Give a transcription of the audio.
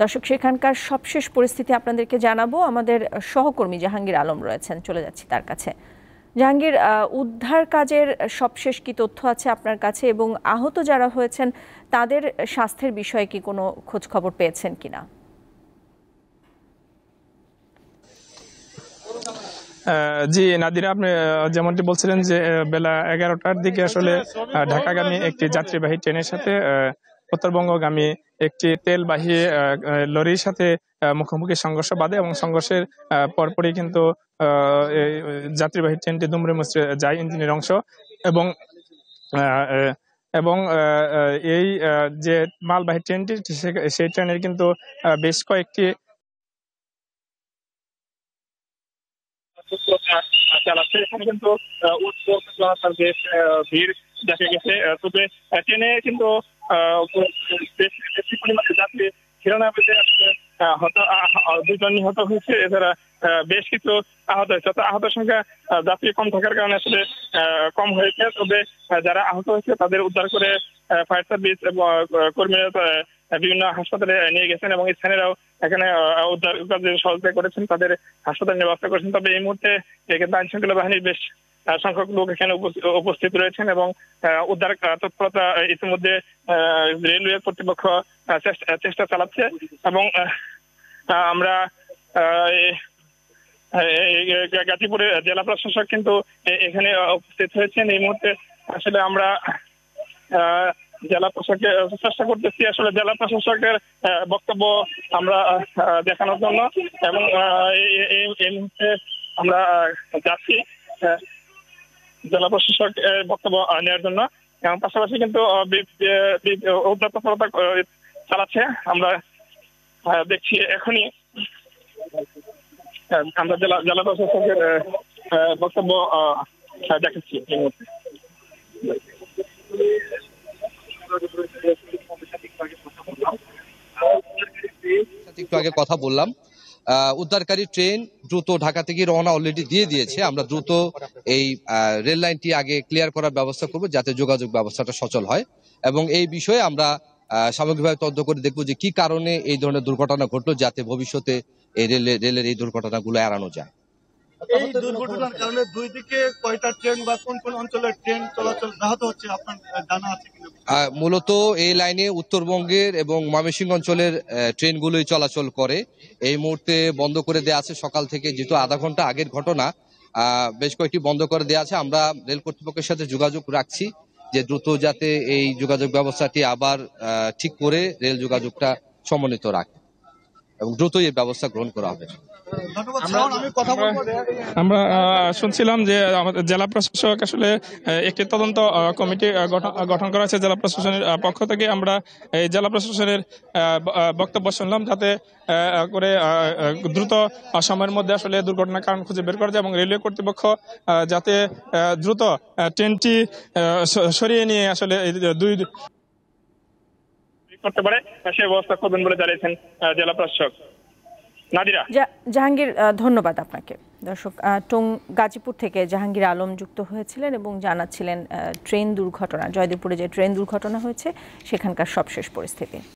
দর্শক, সেখানকার সবশেষ পরিস্থিতি আপনাদেরকে জানাবো। আমাদের সহকর্মী জাহাঙ্গীর আলম রয়েছেন, চলে যাচ্ছি তার কাছে। জাহাঙ্গীর, উদ্ধার কাজের সবশেষ কি তথ্য আছে আপনার কাছে, এবং আহত যারা হয়েছেন তাদের স্বাস্থ্যের বিষয়ে কি কোনো খোঁজ খবর পেয়েছেন কিনা? জি নাদিরা, আপনি যেমনটি বলছিলেন যে বেলা 11টার দিকে আসলে ঢাকাগামী একটি যাত্রীবাহী ট্রেনের সাথে উত্তরবঙ্গগামী একটি তেলবাহী লরির সাথে মুখোমুখি সংঘর্ষ বাধে, এবং সংঘর্ষের পরপরই কিন্তু যাত্রীবাহী ট্রেনটি দুমড়ে মুচড়ে যায় ইঞ্জিনের অংশ। এবং এবং এই যে মালবাহী ট্রেনটি, সেই ট্রেনের কিন্তু বেশ কয়েকটি চালাচ্ছে। এখানে কিন্তু বেশ ভিড় দেখা গেছে, তবে ট্রেনে কিন্তু বেশ বেশি পরিমাণে যাত্রী ছিল না বলে দুজন নিহত হয়েছে, এছাড়া বেশ কিছু আহত হয়েছে। আহতের সংখ্যা যাত্রী কম থাকার কারণে আসলে কম হয়েছে, তবে যারা আহত হয়েছে তাদের উদ্ধার করে ফায়ার সার্ভিস এবং কর্মীরা বিভিন্ন হাসপাতালে নিয়ে গেছেন, এবং স্থানীয়রাও এখানে উদ্ধার কাজে সহযোগিতা করেছেন, তাদের হাসপাতালে ব্যবস্থা করেছেন। তবে এই মুহূর্তে কিন্তু আইন শৃঙ্খলা বাহিনীর বেশ সংখ্যক লোক এখানে উপস্থিত রয়েছেন, এবং উদ্ধার তৎপরতা ইতিমধ্যে রেলওয়ে কর্তৃপক্ষ চেষ্টা চালাচ্ছে। এবং আমরা গাজীপুরের জেলা প্রশাসক কিন্তু এখানে উপস্থিত হয়েছেন। এই মুহূর্তে আসলে আমরা জেলা প্রশাসকে চেষ্টা করতেছি আসলে জেলা প্রশাসকের বক্তব্য আমরা দেখানোর জন্য, এবং এই মুহূর্তে আমরা যাচ্ছি জেলা প্রশাসক বক্তব্য নেওয়ার জন্য, এবং পাশাপাশি কিন্তু উদ্ধার তৎপরতা চালাচ্ছে। আমরা দেখছি এখনই আমরা জেলা প্রশাসকের বক্তব্য দেখাচ্ছি এই মুহূর্তে। একটু আগে কথা বললাম, উদ্ধারকারী ট্রেন দ্রুত ঢাকা থেকে রওনা অলরেডি দিয়ে দিয়েছে। আমরা দ্রুত এই রেল লাইনটি আগে ক্লিয়ার করার ব্যবস্থা করব, যাতে যোগাযোগ ব্যবস্থাটা সচল হয়, এবং এই বিষয়ে আমরা সামগ্রিকভাবে তদন্ত করে দেখবো যে কি কারণে এই ধরনের দুর্ঘটনা ঘটলো, যাতে ভবিষ্যতে এই রেলের এই দুর্ঘটনাগুলো এড়ানো যায়। এই দুর্ঘটনার কারণে দুই দিকে কয়টা ট্রেন বা কোন কোন অঞ্চলের ট্রেন চলাচল ব্যাহত হচ্ছে আপনার জানা আছে কিনা? মূলত এই লাইনে উত্তরবঙ্গের এবং ময়মনসিংহ অঞ্চলের ট্রেনগুলোই চলাচল করে। এই মুহূর্তে বন্ধ করে দেওয়া আছে সকাল থেকে, যেহেতু আধা ঘন্টা আগের ঘটনা, বেশ কয়েকটি বন্ধ করে দেওয়া আছে। আমরা রেল কর্তৃপক্ষের সাথে যোগাযোগ রাখছি যে দ্রুত যাতে এই যোগাযোগ ব্যবস্থাটি আবার ঠিক করে রেল যোগাযোগটা সমন্বিত রাখে, এবং দ্রুতই এই ব্যবস্থা গ্রহণ করা হবে। আমরা শুনছিলাম যে আমাদের জেলা প্রশাসক আসলে একটি তদন্ত কমিটি গঠন করা হয়েছে জেলা প্রশাসনের পক্ষ থেকে। আমরা এই জেলা প্রশাসনের বক্তব্য শুনলাম, যাতে করে দ্রুত সময়ের মধ্যে আসলে দুর্ঘটনার কারণ খুঁজে বের করা যায়, এবং রেলওয়ে কর্তৃপক্ষ যাতে দ্রুত ট্রেনটি সরিয়ে নিয়ে আসলে দুই করতে পারে সে ব্যবস্থা করবেন বলে জানিয়েছেন জেলা প্রশাসক। নাদিরা। জাহাঙ্গীর, ধন্যবাদ আপনাকে। দর্শক, গাজীপুর থেকে জাহাঙ্গীর আলম যুক্ত হয়েছিলেন এবং জানাচ্ছিলেন ট্রেন দুর্ঘটনা, জয়দেবপুরে যে ট্রেন দুর্ঘটনা হয়েছে সেখানকার সবশেষ পরিস্থিতি।